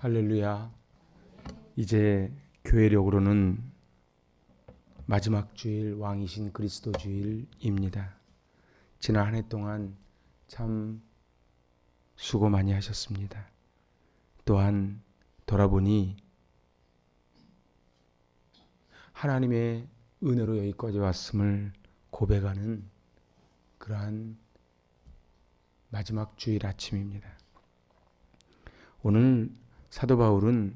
할렐루야. 이제 교회력으로는 마지막 주일 왕이신 그리스도 주일입니다. 지난 한 해 동안 참 수고 많이 하셨습니다. 또한 돌아보니 하나님의 은혜로 여기까지 왔음을 고백하는 그러한 마지막 주일 아침입니다. 오늘 사도 바울은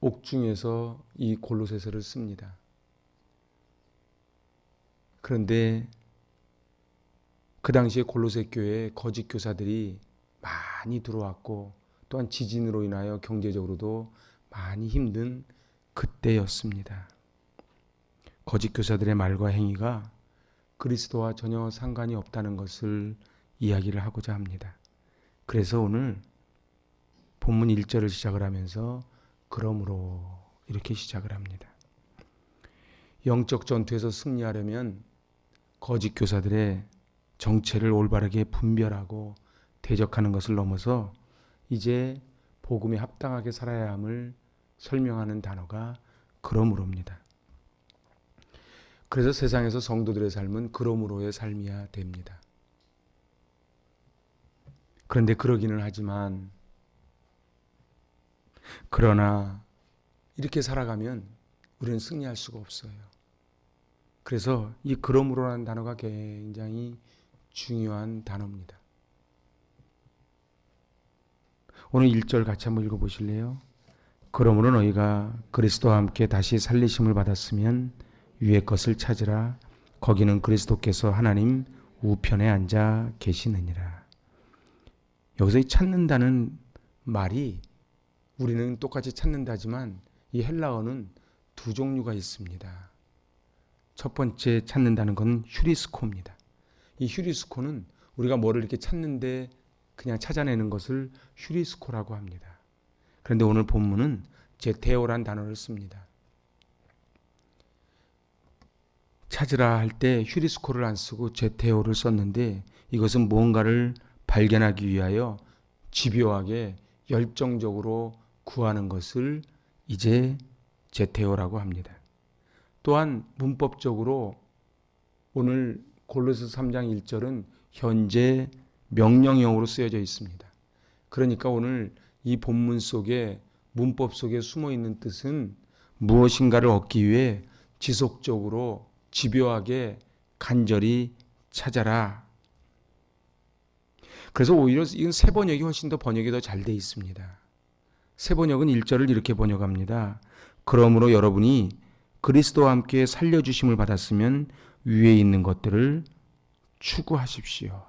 옥중에서 이 골로새서를 씁니다. 그런데 그 당시에 골로새 교회에 거짓 교사들이 많이 들어왔고 또한 지진으로 인하여 경제적으로도 많이 힘든 그때였습니다. 거짓 교사들의 말과 행위가 그리스도와 전혀 상관이 없다는 것을 이야기를 하고자 합니다. 그래서 오늘 본문 1절을 시작을 하면서 그러므로 이렇게 시작을 합니다. 영적 전투에서 승리하려면 거짓 교사들의 정체를 올바르게 분별하고 대적하는 것을 넘어서 이제 복음에 합당하게 살아야 함을 설명하는 단어가 그러므로입니다. 그래서 세상에서 성도들의 삶은 그러므로의 삶이야 됩니다. 그런데 그러기는 하지만 그러나 이렇게 살아가면 우리는 승리할 수가 없어요. 그래서 이 그러므로라는 단어가 굉장히 중요한 단어입니다. 오늘 1절 같이 한번 읽어보실래요? 그러므로 너희가 그리스도와 함께 다시 살리심을 받았으면 위의 것을 찾으라. 거기는 그리스도께서 하나님 우편에 앉아 계시느니라. 여기서 이 찾는다는 말이 우리는 똑같이 찾는다지만 이 헬라어는 두 종류가 있습니다. 첫 번째 찾는다는 건 휴리스코입니다. 이 휴리스코는 우리가 뭐를 이렇게 찾는데 그냥 찾아내는 것을 휴리스코라고 합니다. 그런데 오늘 본문은 제테오란 단어를 씁니다. 찾으라 할 때 휴리스코를 안 쓰고 제테오를 썼는데 이것은 무언가를 발견하기 위하여 집요하게 열정적으로 구하는 것을 이제 제테오라고 합니다. 또한 문법적으로 오늘 골로새서 3장 1절은 현재 명령형으로 쓰여져 있습니다. 그러니까 오늘 이 본문 속에 문법 속에 숨어 있는 뜻은 무엇인가를 얻기 위해 지속적으로 집요하게 간절히 찾아라. 그래서 오히려 이건 새 번역이 훨씬 더 번역이 더 잘 돼 있습니다. 새 번역은 1절을 이렇게 번역합니다. 그러므로 여러분이 그리스도와 함께 살려주심을 받았으면 위에 있는 것들을 추구하십시오.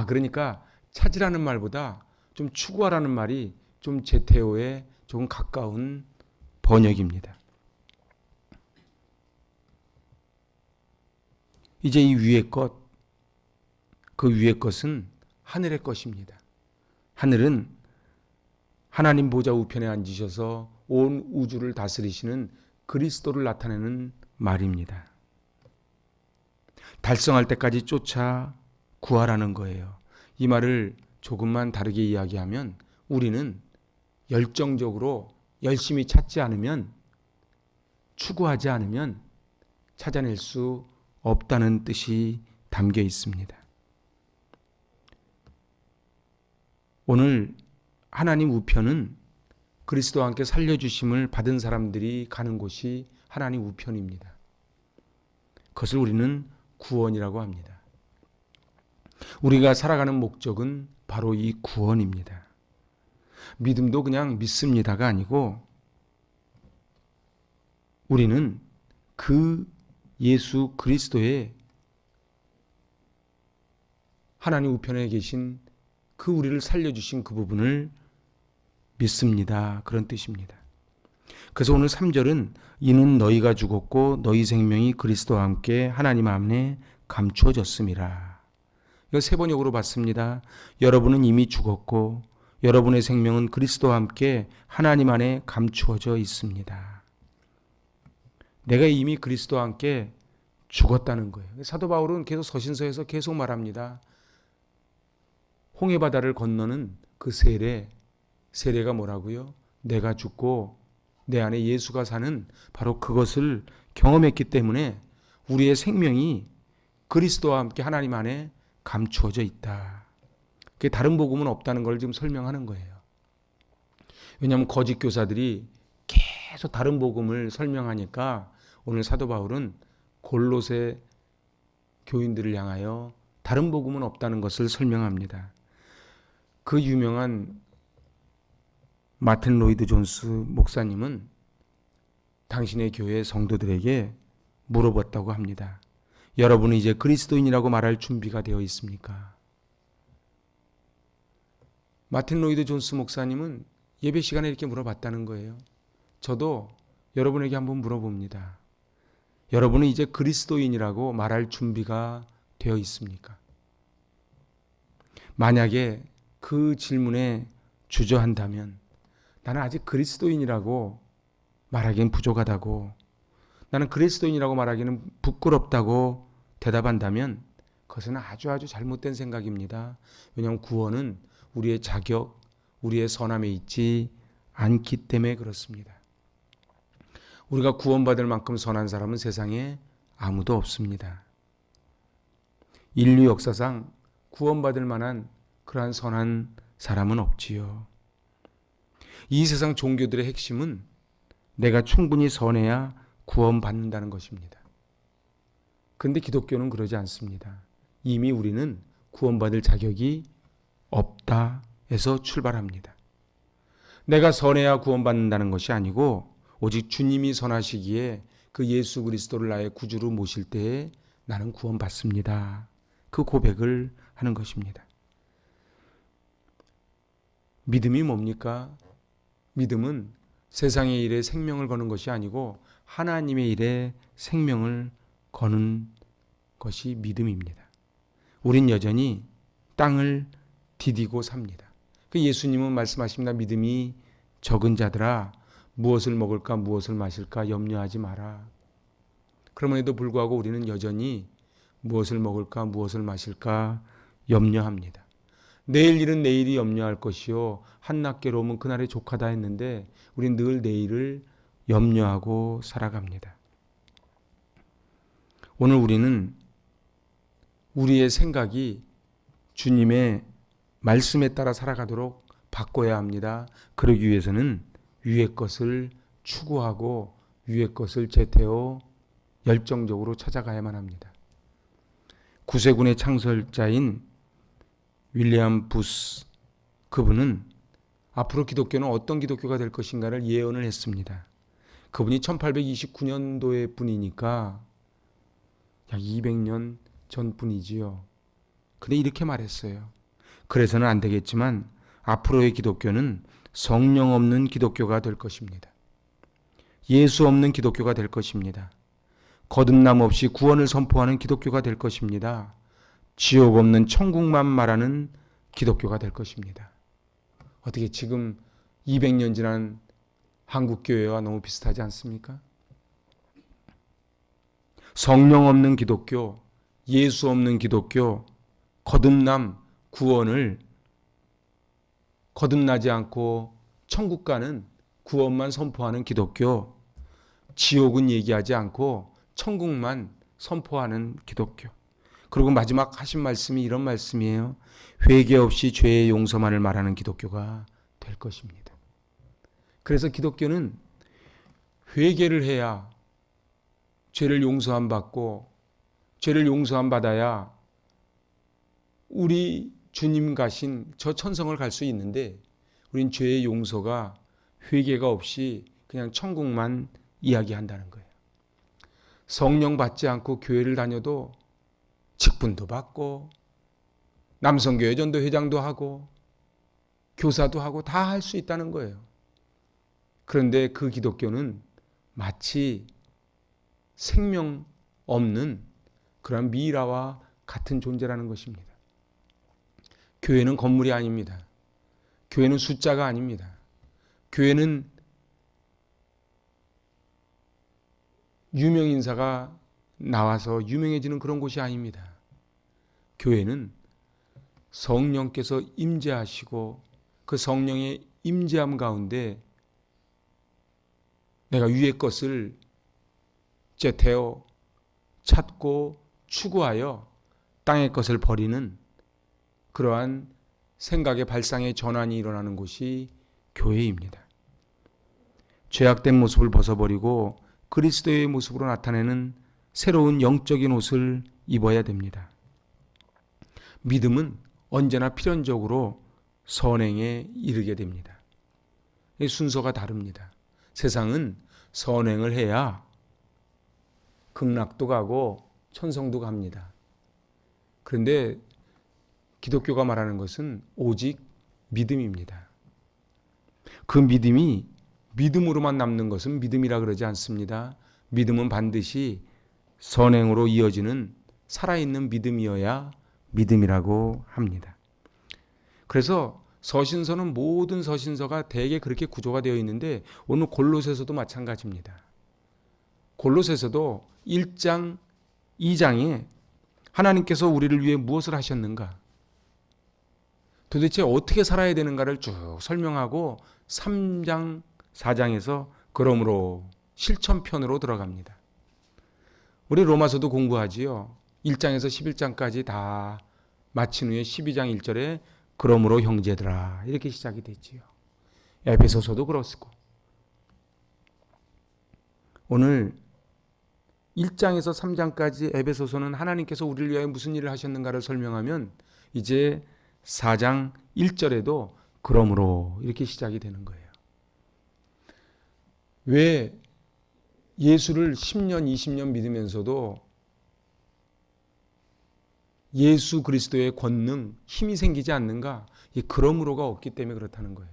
그러니까 찾으라는 말보다 좀 추구하라는 말이 좀 제테오에 조금 가까운 번역입니다. 이제 이 위의 것, 그 위의 것은 하늘의 것입니다. 하늘은 하나님 보좌 우편에 앉으셔서 온 우주를 다스리시는 그리스도를 나타내는 말입니다. 달성할 때까지 쫓아 구하라는 거예요. 이 말을 조금만 다르게 이야기하면 우리는 열정적으로 열심히 찾지 않으면, 추구하지 않으면 찾아낼 수 없다는 뜻이 담겨 있습니다. 오늘 하나님 우편은 그리스도와 함께 살려주심을 받은 사람들이 가는 곳이 하나님 우편입니다. 그것을 우리는 구원이라고 합니다. 우리가 살아가는 목적은 바로 이 구원입니다. 믿음도 그냥 믿습니다가 아니고 우리는 그 예수 그리스도의 하나님 우편에 계신 그 우리를 살려주신 그 부분을 믿습니다. 그런 뜻입니다. 그래서 오늘 3절은 이는 너희가 죽었고 너희 생명이 그리스도와 함께 하나님 안에 감추어졌음이라. 이거 세 번역으로 봤습니다. 여러분은 이미 죽었고 여러분의 생명은 그리스도와 함께 하나님 안에 감추어져 있습니다. 내가 이미 그리스도와 함께 죽었다는 거예요. 사도 바울은 계속 서신서에서 계속 말합니다. 홍해바다를 건너는 그 세례, 세례가 뭐라고요? 내가 죽고 내 안에 예수가 사는 바로 그것을 경험했기 때문에 우리의 생명이 그리스도와 함께 하나님 안에 감추어져 있다. 그게 다른 복음은 없다는 걸 지금 설명하는 거예요. 왜냐하면 거짓 교사들이 계속 다른 복음을 설명하니까 오늘 사도 바울은 골로새 교인들을 향하여 다른 복음은 없다는 것을 설명합니다. 그 유명한 마틴 로이드 존스 목사님은 당신의 교회 성도들에게 물어봤다고 합니다. 여러분은 이제 그리스도인이라고 말할 준비가 되어 있습니까? 마틴 로이드 존스 목사님은 예배 시간에 이렇게 물어봤다는 거예요. 저도 여러분에게 한번 물어봅니다. 여러분은 이제 그리스도인이라고 말할 준비가 되어 있습니까? 만약에 그 질문에 주저한다면 나는 아직 그리스도인이라고 말하기는 부족하다고, 나는 그리스도인이라고 말하기는 부끄럽다고 대답한다면 그것은 아주 잘못된 생각입니다. 왜냐하면 구원은 우리의 자격, 우리의 선함에 있지 않기 때문에 그렇습니다. 우리가 구원받을 만큼 선한 사람은 세상에 아무도 없습니다. 인류 역사상 구원받을 만한 그러한 선한 사람은 없지요. 이 세상 종교들의 핵심은 내가 충분히 선해야 구원받는다는 것입니다. 그런데 기독교는 그러지 않습니다. 이미 우리는 구원받을 자격이 없다 해서 출발합니다. 내가 선해야 구원받는다는 것이 아니고 오직 주님이 선하시기에 그 예수 그리스도를 나의 구주로 모실 때에 나는 구원받습니다. 그 고백을 하는 것입니다. 믿음이 뭡니까? 믿음은 세상의 일에 생명을 거는 것이 아니고 하나님의 일에 생명을 거는 것이 믿음입니다. 우린 여전히 땅을 디디고 삽니다. 그 예수님은 말씀하십니다. 믿음이 적은 자들아 무엇을 먹을까 무엇을 마실까 염려하지 마라. 그럼에도 불구하고 우리는 여전히 무엇을 먹을까 무엇을 마실까 염려합니다. 내일 일은 내일이 염려할 것이요 한낮 괴로움은 그날의 족하다 했는데 우린 늘 내일을 염려하고 살아갑니다. 오늘 우리는 우리의 생각이 주님의 말씀에 따라 살아가도록 바꿔야 합니다. 그러기 위해서는 위의 것을 추구하고 위의 것을 제태어 열정적으로 찾아가야만 합니다. 구세군의 창설자인 윌리엄 부스, 그분은 앞으로 기독교는 어떤 기독교가 될 것인가를 예언을 했습니다. 그분이 1829년도의 분이니까 약 200년 전 분이지요. 근데 이렇게 말했어요. 그래서는 안 되겠지만 앞으로의 기독교는 성령 없는 기독교가 될 것입니다. 예수 없는 기독교가 될 것입니다. 거듭남 없이 구원을 선포하는 기독교가 될 것입니다. 지옥 없는 천국만 말하는 기독교가 될 것입니다. 어떻게 지금 200년 지난 한국교회와 너무 비슷하지 않습니까? 성령 없는 기독교, 예수 없는 기독교, 거듭남, 구원을 거듭나지 않고 천국 가는 구원만 선포하는 기독교, 지옥은 얘기하지 않고 천국만 선포하는 기독교. 그리고 마지막 하신 말씀이 이런 말씀이에요. 회개 없이 죄의 용서만을 말하는 기독교가 될 것입니다. 그래서 기독교는 회개를 해야 죄를 용서함 받고 죄를 용서함 받아야 우리 주님 가신 저 천성을 갈 수 있는데 우린 죄의 용서가 회개가 없이 그냥 천국만 이야기한다는 거예요. 성령 받지 않고 교회를 다녀도 직분도 받고 남성교회 전도 회장도 하고 교사도 하고 다 할 수 있다는 거예요. 그런데 그 기독교는 마치 생명 없는 그런 미라와 같은 존재라는 것입니다. 교회는 건물이 아닙니다. 교회는 숫자가 아닙니다. 교회는 유명인사가 나와서 유명해지는 그런 곳이 아닙니다. 교회는 성령께서 임재하시고 그 성령의 임재함 가운데 내가 위의 것을 제테어 찾고 추구하여 땅의 것을 버리는 그러한 생각의 발상의 전환이 일어나는 곳이 교회입니다. 죄악된 모습을 벗어버리고 그리스도의 모습으로 나타내는 새로운 영적인 옷을 입어야 됩니다. 믿음은 언제나 필연적으로 선행에 이르게 됩니다. 이 순서가 다릅니다. 세상은 선행을 해야 극락도 가고 천성도 갑니다. 그런데 기독교가 말하는 것은 오직 믿음입니다. 그 믿음이 믿음으로만 남는 것은 믿음이라 그러지 않습니다. 믿음은 반드시 선행으로 이어지는 살아있는 믿음이어야 믿음이라고 합니다. 그래서 서신서는 모든 서신서가 대개 그렇게 구조가 되어 있는데 오늘 골로새서도 마찬가지입니다. 골로새서도 1장, 2장에 하나님께서 우리를 위해 무엇을 하셨는가? 도대체 어떻게 살아야 되는가를 쭉 설명하고 3장, 4장에서 그러므로 실천편으로 들어갑니다. 우리 로마서도 공부하지요. 1장에서 11장까지 다 마친 후에 12장 1절에 그러므로 형제들아 이렇게 시작이 됐지요. 에베소서도 그렇고 오늘 1장에서 3장까지 에베소서는 하나님께서 우리를 위하여 무슨 일을 하셨는가를 설명하면 이제 4장 1절에도 그러므로 이렇게 시작이 되는 거예요. 왜 예수를 10년, 20년 믿으면서도 예수 그리스도의 권능, 힘이 생기지 않는가? 이 그러므로가 없기 때문에 그렇다는 거예요.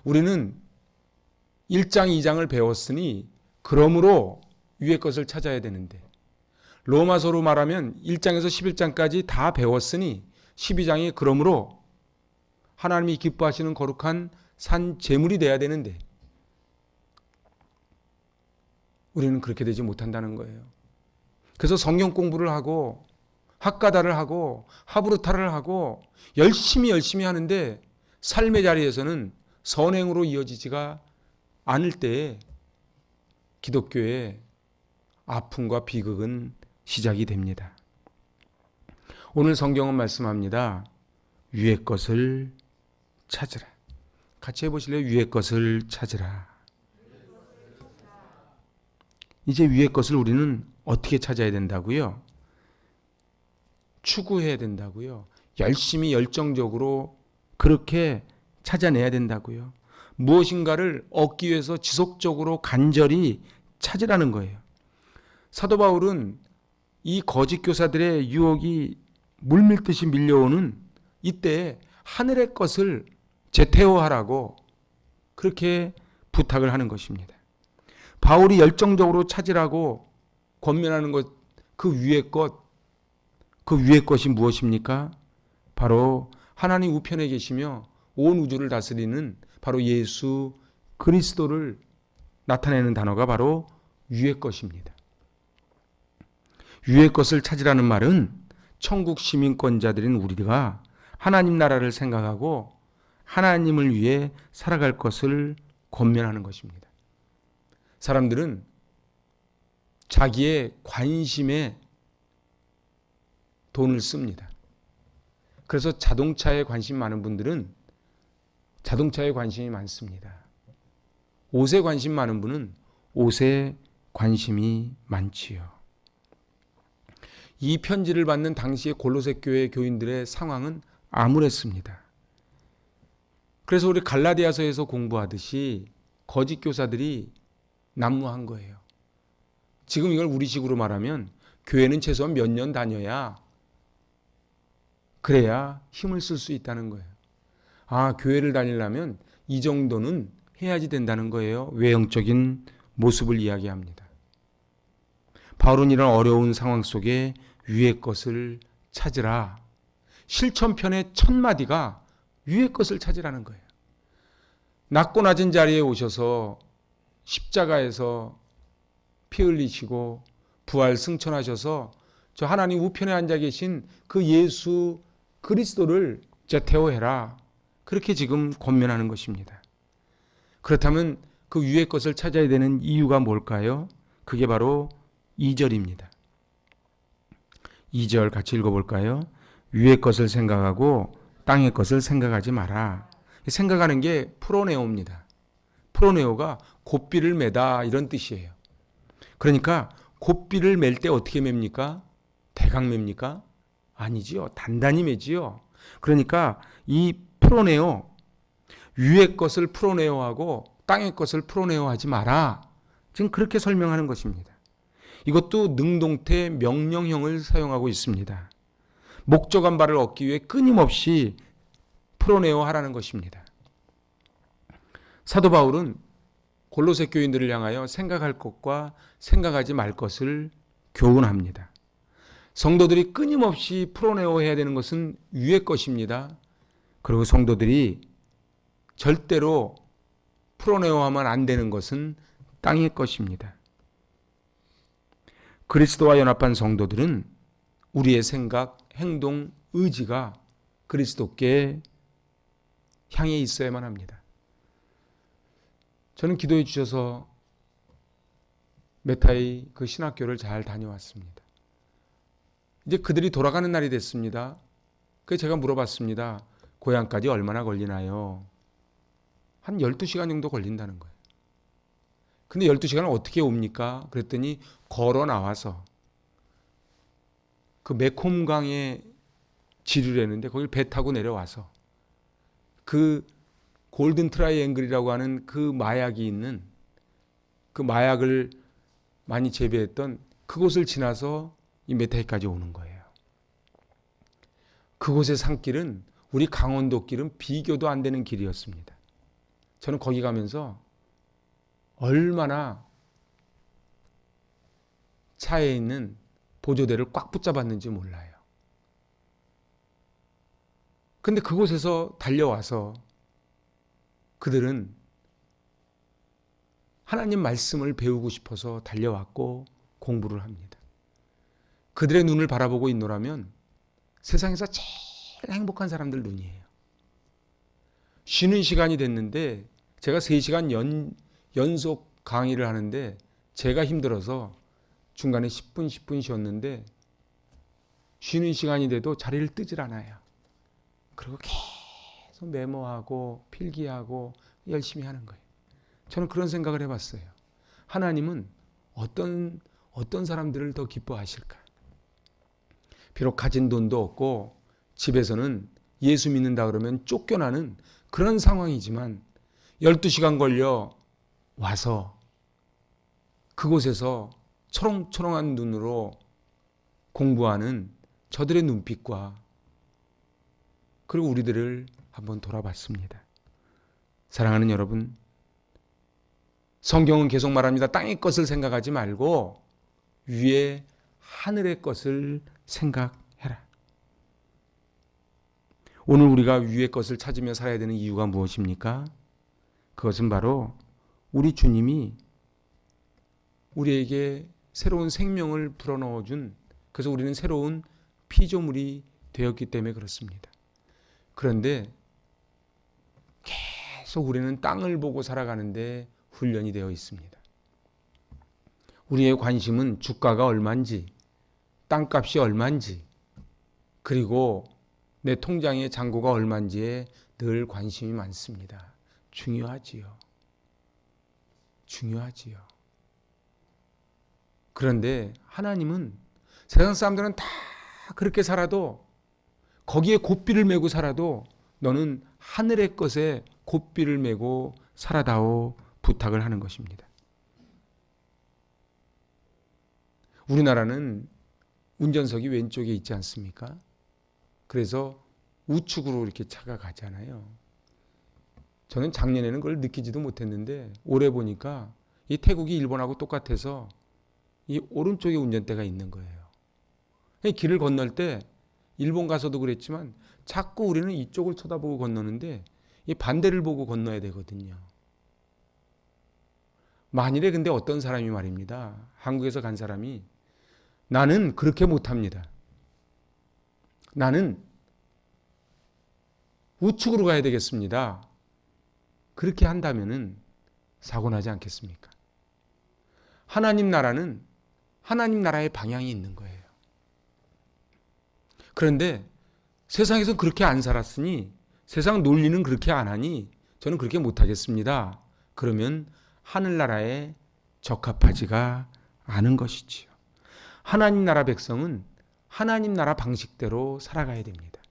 우리는 1장, 2장을 배웠으니 그러므로 위의 것을 찾아야 되는데 로마서로 말하면 1장에서 11장까지 다 배웠으니 12장이 그러므로 하나님이 기뻐하시는 거룩한 산 제물이 돼야 되는데 우리는 그렇게 되지 못한다는 거예요. 그래서 성경 공부를 하고 학가다를 하고 하브루타를 하고 열심히 하는데 삶의 자리에서는 선행으로 이어지지가 않을 때에 기독교의 아픔과 비극은 시작이 됩니다. 오늘 성경은 말씀합니다. 위의 것을 찾으라. 같이 해보실래요? 위의 것을 찾으라. 이제 위의 것을 우리는 어떻게 찾아야 된다고요? 추구해야 된다고요. 열심히 열정적으로 그렇게 찾아내야 된다고요. 무엇인가를 얻기 위해서 지속적으로 간절히 찾으라는 거예요. 사도 바울은 이 거짓 교사들의 유혹이 물밀듯이 밀려오는 이때 하늘의 것을 제테오하라고 그렇게 부탁을 하는 것입니다. 바울이 열정적으로 찾으라고 권면하는 것, 그 위의 것이 무엇입니까? 바로 하나님 우편에 계시며 온 우주를 다스리는 바로 예수 그리스도를 나타내는 단어가 바로 위의 것입니다. 위의 것을 찾으라는 말은 천국 시민권자들인 우리가 하나님 나라를 생각하고 하나님을 위해 살아갈 것을 권면하는 것입니다. 사람들은 자기의 관심에 돈을 씁니다. 그래서 자동차에 관심 많은 분들은 자동차에 관심이 많습니다. 옷에 관심 많은 분은 옷에 관심이 많지요. 이 편지를 받는 당시의 골로새 교회 교인들의 상황은 암울했습니다. 그래서 우리 갈라디아서에서 공부하듯이 거짓 교사들이 난무한 거예요. 지금 이걸 우리식으로 말하면 교회는 최소한 몇 년 다녀야 그래야 힘을 쓸 수 있다는 거예요. 아, 교회를 다니려면 이 정도는 해야지 된다는 거예요. 외형적인 모습을 이야기합니다. 바울은 이런 어려운 상황 속에 위의 것을 찾으라. 실천편의 첫 마디가 위의 것을 찾으라는 거예요. 낮고 낮은 자리에 오셔서 십자가에서 피 흘리시고 부활 승천하셔서 저 하나님 우편에 앉아 계신 그 예수 그리스도를 제테오해라. 그렇게 지금 권면하는 것입니다. 그렇다면 그 위의 것을 찾아야 되는 이유가 뭘까요? 그게 바로 2절입니다. 2절 같이 읽어볼까요? 위의 것을 생각하고 땅의 것을 생각하지 마라. 생각하는 게 프로네오입니다. 프로네오가 곱비를 매다 이런 뜻이에요. 그러니까 곱비를 맬 때 어떻게 맵니까? 대강 맵니까? 아니지요. 단단히 매지요. 그러니까 이 프로네오, 위의 것을 프로네오하고 땅의 것을 프로네오하지 마라. 지금 그렇게 설명하는 것입니다. 이것도 능동태 명령형을 사용하고 있습니다. 목적한 바를 얻기 위해 끊임없이 프로네오 하라는 것입니다. 사도 바울은 골로새 교인들을 향하여 생각할 것과 생각하지 말 것을 교훈합니다. 성도들이 끊임없이 프로네오 해야 되는 것은 위의 것입니다. 그리고 성도들이 절대로 프로네오하면 안 되는 것은 땅의 것입니다. 그리스도와 연합한 성도들은 우리의 생각, 행동, 의지가 그리스도께 향해 있어야만 합니다. 저는 기도해 주셔서 메타이 그 신학교를 잘 다녀왔습니다. 이제 그들이 돌아가는 날이 됐습니다. 그래서 제가 물어봤습니다. 고향까지 얼마나 걸리나요? 한 12시간 정도 걸린다는 거예요. 근데 12시간을 어떻게 옵니까? 그랬더니 걸어 나와서 그 메콤강에 지류를 했는데 거길 배 타고 내려와서 그 골든 트라이앵글이라고 하는 그 마약이 있는 그 마약을 많이 재배했던 그곳을 지나서 이 메타이까지 오는 거예요. 그곳의 산길은 우리 강원도 길은 비교도 안 되는 길이었습니다. 저는 거기 가면서 얼마나 차에 있는 보조대를 꽉 붙잡았는지 몰라요. 근데 그곳에서 달려와서 그들은 하나님 말씀을 배우고 싶어서 달려왔고 공부를 합니다. 그들의 눈을 바라보고 있노라면 세상에서 제일 행복한 사람들 눈이에요. 쉬는 시간이 됐는데 제가 3시간 연속 강의를 하는데 제가 힘들어서 중간에 10분 쉬었는데 쉬는 시간이 돼도 자리를 뜨질 않아요. 그리고 계속 메모하고 필기하고 열심히 하는 거예요. 저는 그런 생각을 해봤어요. 하나님은 어떤 사람들을 더 기뻐하실까? 비록 가진 돈도 없고 집에서는 예수 믿는다 그러면 쫓겨나는 그런 상황이지만 12시간 걸려 와서 그곳에서 초롱초롱한 눈으로 공부하는 저들의 눈빛과 그리고 우리들을 한번 돌아봤습니다. 사랑하는 여러분, 성경은 계속 말합니다. 땅의 것을 생각하지 말고 위에 하늘의 것을 생각해라. 오늘 우리가 위의 것을 찾으며 살아야 되는 이유가 무엇입니까? 그것은 바로 우리 주님이 우리에게 새로운 생명을 불어넣어준, 그래서 우리는 새로운 피조물이 되었기 때문에 그렇습니다. 그런데 계속 우리는 땅을 보고 살아가는데 훈련이 되어 있습니다. 우리의 관심은 주가가 얼마인지, 땅값이 얼마인지, 그리고 내 통장의 잔고가 얼마인지에 늘 관심이 많습니다. 중요하지요. 그런데 하나님은 세상 사람들은 다 그렇게 살아도 거기에 곱비를 메고 살아도 너는 하늘의 것에 곱비를 메고 살아다오 부탁을 하는 것입니다. 우리나라는 운전석이 왼쪽에 있지 않습니까? 그래서 우측으로 이렇게 차가 가잖아요. 저는 작년에는 그걸 느끼지도 못했는데 올해 보니까 이 태국이 일본하고 똑같아서 이 오른쪽에 운전대가 있는 거예요. 길을 건널 때 일본 가서도 그랬지만 자꾸 우리는 이쪽을 쳐다보고 건너는데 이 반대를 보고 건너야 되거든요. 만일에 근데 어떤 사람이 말입니다. 한국에서 간 사람이 나는 그렇게 못합니다. 나는 우측으로 가야 되겠습니다. 그렇게 한다면은 사고 나지 않겠습니까? 하나님 나라는 하나님 나라의 방향이 있는 거예요. 그런데 세상에서 그렇게 안 살았으니, 세상 논리는 그렇게 안 하니 저는 그렇게 못하겠습니다. 그러면 하늘나라에 적합하지가 않은 것이지요. 하나님 나라 백성은 하나님 나라 방식대로 살아가야 됩니다.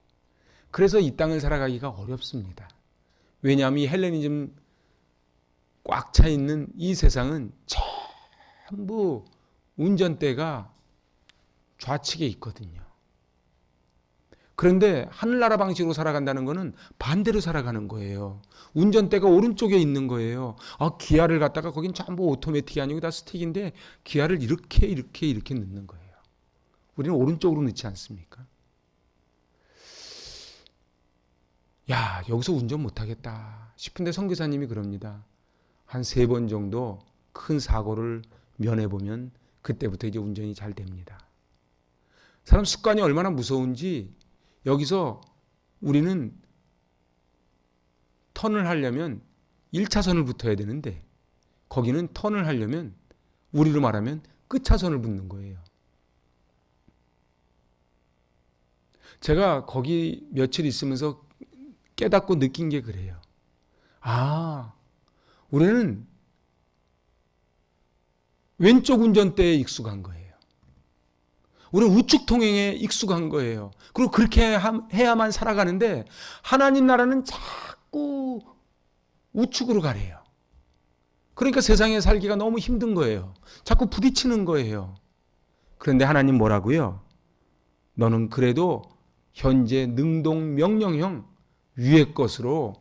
그래서 이 땅을 살아가기가 어렵습니다. 왜냐하면 이 헬레니즘 꽉 차 있는 이 세상은 전부 운전대가 좌측에 있거든요. 그런데 하늘나라 방식으로 살아간다는 것은 반대로 살아가는 거예요. 운전대가 오른쪽에 있는 거예요. 기아를 갖다가 거긴 전부 오토매틱이 아니고 다 스틱인데 기아를 이렇게 넣는 거예요. 우리는 오른쪽으로 넣지 않습니까? 야, 여기서 운전 못하겠다 싶은데 선교사님이 그럽니다. 한 3번 정도 큰 사고를 면해보면 그때부터 이제 운전이 잘 됩니다. 사람 습관이 얼마나 무서운지, 여기서 우리는 턴을 하려면 1차선을 붙어야 되는데 거기는 턴을 하려면 우리로 말하면 끝차선을 붙는 거예요. 제가 거기 며칠 있으면서 깨닫고 느낀 게 그래요. 우리는 왼쪽 운전대에 익숙한 거예요. 우리는 우측 통행에 익숙한 거예요. 그리고 그렇게 해야만 살아가는데 하나님 나라는 자꾸 우측으로 가래요. 그러니까 세상에 살기가 너무 힘든 거예요. 자꾸 부딪히는 거예요. 그런데 하나님 뭐라고요? 너는 그래도 현재 능동 명령형 위의 것으로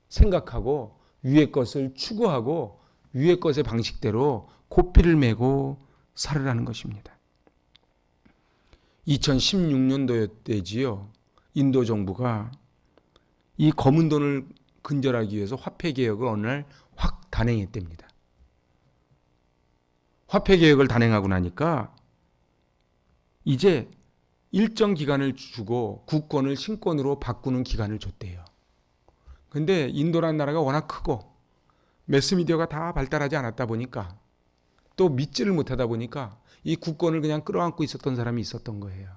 생각하고 위의 것을 추구하고 위의 것의 방식대로 고삐를 메고 살으라는 것입니다. 2016년도였대지요. 인도 정부가 이 검은 돈을 근절하기 위해서 화폐 개혁을 어느 날 확 단행했답니다. 화폐 개혁을 단행하고 나니까 이제 일정 기간을 주고 국권을 신권으로 바꾸는 기간을 줬대요. 근데 인도라는 나라가 워낙 크고 매스미디어가 다 발달하지 않았다 보니까 또 믿지를 못하다 보니까 이 국권을 그냥 끌어안고 있었던 사람이 있었던 거예요.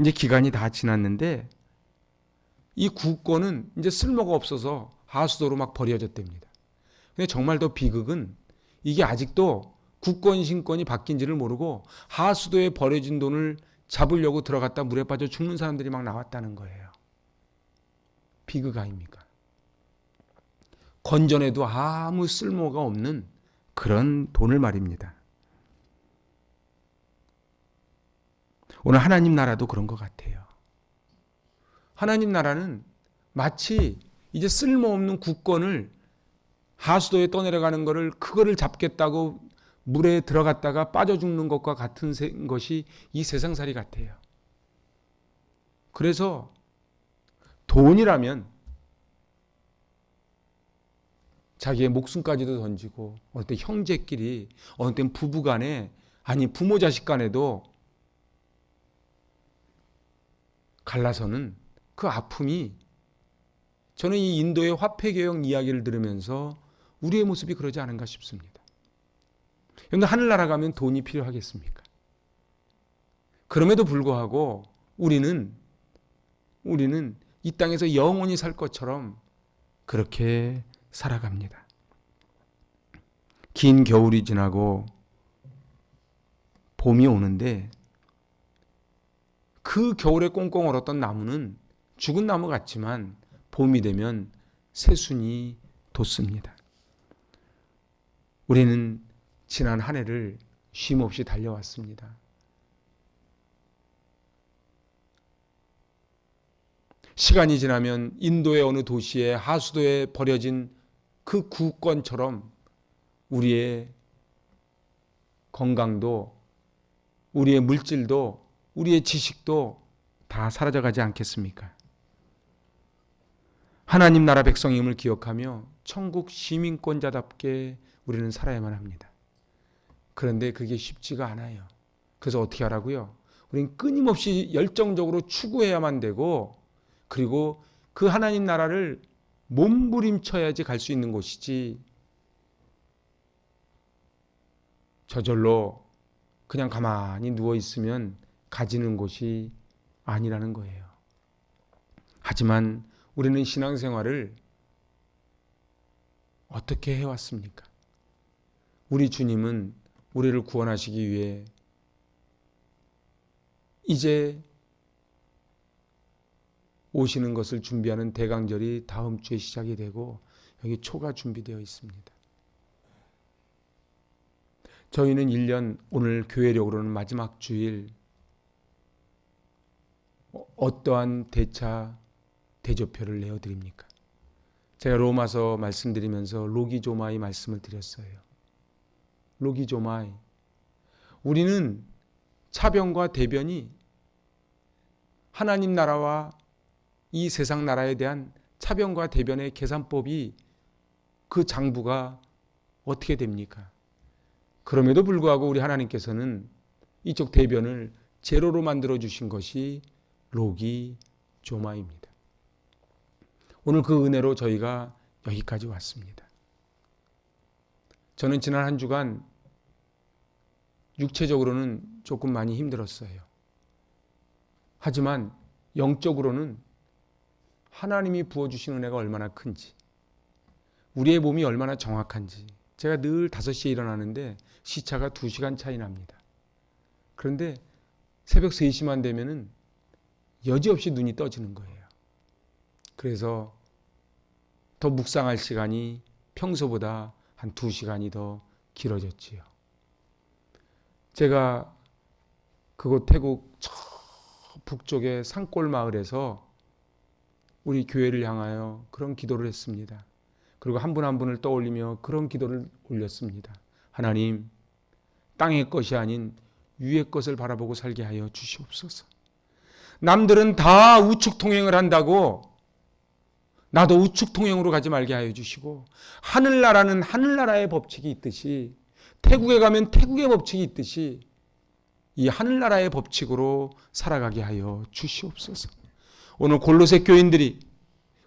이제 기간이 다 지났는데 이 국권은 이제 쓸모가 없어서 하수도로 막 버려졌답니다. 근데 정말 더 비극은 이게 아직도 국권 신권이 바뀐지를 모르고 하수도에 버려진 돈을 잡으려고 들어갔다 물에 빠져 죽는 사람들이 막 나왔다는 거예요. 비극 아닙니까? 건전해도 아무 쓸모가 없는 그런 돈을 말입니다. 오늘 하나님 나라도 그런 것 같아요. 하나님 나라는 마치 이제 쓸모없는 국권을 하수도에 떠내려가는 거를 그거를 잡겠다고 물에 들어갔다가 빠져 죽는 것과 같은 것이 이 세상살이 같아요. 그래서 돈이라면 자기의 목숨까지도 던지고 어느 때 형제끼리 어느 때 부부간에 아니 부모 자식 간에도 갈라서는 그 아픔이 저는 이 인도의 화폐개혁 이야기를 들으면서 우리의 모습이 그러지 않은가 싶습니다. 그런데 하늘나라 가면 돈이 필요하겠습니까? 그럼에도 불구하고 우리는 이 땅에서 영원히 살 것처럼 그렇게 살아갑니다. 긴 겨울이 지나고 봄이 오는데 그 겨울에 꽁꽁 얼었던 나무는 죽은 나무 같지만 봄이 되면 새순이 돋습니다. 우리는 지난 한 해를 쉼없이 달려왔습니다. 시간이 지나면 인도의 어느 도시의 하수도에 버려진 그 구권처럼 우리의 건강도, 우리의 물질도, 우리의 지식도 다 사라져가지 않겠습니까? 하나님 나라 백성임을 기억하며 천국 시민권자답게 우리는 살아야만 합니다. 그런데 그게 쉽지가 않아요. 그래서 어떻게 하라고요? 우리는 끊임없이 열정적으로 추구해야만 되고 그리고 그 하나님 나라를 몸부림쳐야지 갈 수 있는 곳이지, 저절로 그냥 가만히 누워 있으면 가지는 곳이 아니라는 거예요. 하지만 우리는 신앙생활을 어떻게 해왔습니까? 우리 주님은 우리를 구원하시기 위해 이제 오시는 것을 준비하는 대강절이 다음 주에 시작이 되고 여기 초가 준비되어 있습니다. 저희는 1년, 오늘 교회력으로는 마지막 주일 어떠한 대조표를 내어드립니까? 제가 로마서 말씀드리면서 로기조마이 말씀을 드렸어요. 로기조마이. 우리는 차변과 대변이 하나님 나라와 이 세상 나라에 대한 차변과 대변의 계산법이, 그 장부가 어떻게 됩니까? 그럼에도 불구하고 우리 하나님께서는 이쪽 대변을 제로로 만들어 주신 것이 로기조마입니다. 오늘 그 은혜로 저희가 여기까지 왔습니다. 저는 지난 한 주간 육체적으로는 조금 많이 힘들었어요. 하지만 영적으로는 하나님이 부어주신 은혜가 얼마나 큰지, 우리의 몸이 얼마나 정확한지. 제가 늘 5시에 일어나는데 시차가 2시간 차이 납니다. 그런데 새벽 3시만 되면은 여지없이 눈이 떠지는 거예요. 그래서 더 묵상할 시간이 평소보다 한 2시간이 더 길어졌지요. 제가 그곳 태국 저 북쪽의 산골 마을에서 우리 교회를 향하여 그런 기도를 했습니다. 그리고 한 분 한 분을 떠올리며 그런 기도를 올렸습니다. 하나님, 땅의 것이 아닌 위의 것을 바라보고 살게 하여 주시옵소서. 남들은 다 우측 통행을 한다고 나도 우측 통행으로 가지 말게 하여 주시고, 하늘나라는 하늘나라의 법칙이 있듯이, 태국에 가면 태국의 법칙이 있듯이 이 하늘나라의 법칙으로 살아가게 하여 주시옵소서. 오늘 골로새 교인들이,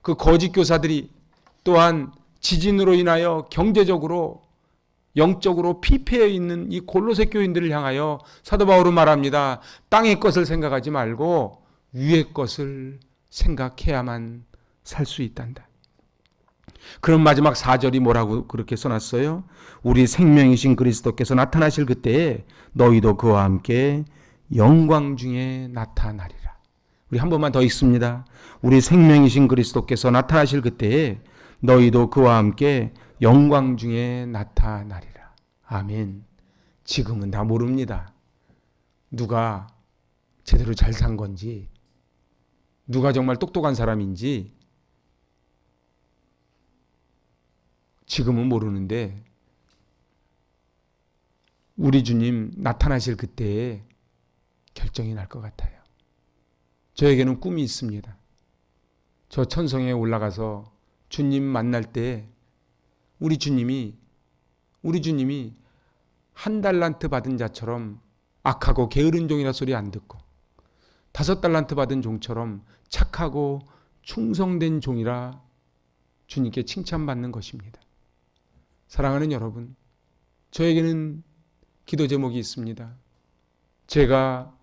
그 거짓 교사들이 또한 지진으로 인하여 경제적으로 영적으로 피폐해 있는 이 골로새 교인들을 향하여 사도 바울은 말합니다. 땅의 것을 생각하지 말고 위의 것을 생각해야만 살 수 있단다. 그럼 마지막 4절이 뭐라고 그렇게 써놨어요? 우리 생명이신 그리스도께서 나타나실 그때에 너희도 그와 함께 영광 중에 나타나리라. 우리 한 번만 더 읽습니다. 우리 생명이신 그리스도께서 나타나실 그때에 너희도 그와 함께 영광 중에 나타나리라. 아멘. 지금은 다 모릅니다. 누가 제대로 잘 산 건지, 누가 정말 똑똑한 사람인지 지금은 모르는데, 우리 주님 나타나실 그때에 결정이 날 것 같아요. 저에게는 꿈이 있습니다. 저 천성에 올라가서 주님 만날 때 우리 주님이 한 달란트 받은 자처럼 악하고 게으른 종이라 소리 안 듣고 5달란트 받은 종처럼 착하고 충성된 종이라 주님께 칭찬받는 것입니다. 사랑하는 여러분, 저에게는 기도 제목이 있습니다. 제가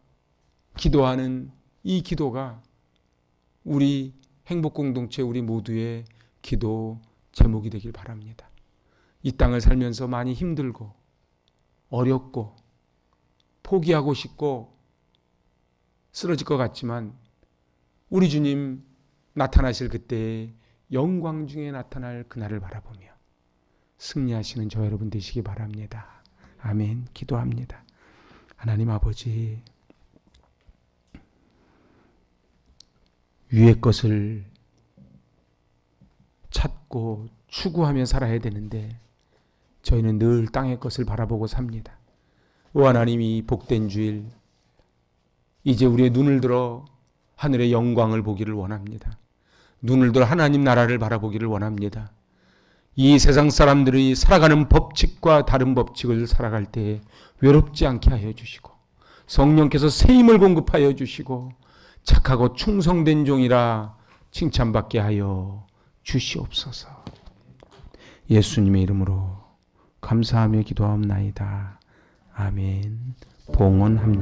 기도하는 이 기도가 우리 행복공동체 우리 모두의 기도 제목이 되길 바랍니다. 이 땅을 살면서 많이 힘들고 어렵고 포기하고 싶고 쓰러질 것 같지만 우리 주님 나타나실 그때에 영광 중에 나타날 그날을 바라보며 승리하시는 저 여러분 되시기 바랍니다. 아멘. 기도합니다. 하나님 아버지, 위의 것을 찾고 추구하며 살아야 되는데 저희는 늘 땅의 것을 바라보고 삽니다. 오 하나님이 복된 주일, 이제 우리의 눈을 들어 하늘의 영광을 보기를 원합니다. 눈을 들어 하나님 나라를 바라보기를 원합니다. 이 세상 사람들이 살아가는 법칙과 다른 법칙을 살아갈 때에 외롭지 않게 하여 주시고, 성령께서 새 힘을 공급하여 주시고, 착하고 충성된 종이라 칭찬받게 하여 주시옵소서. 예수님의 이름으로 감사하며 기도하옵나이다. 아멘. 봉헌합니다.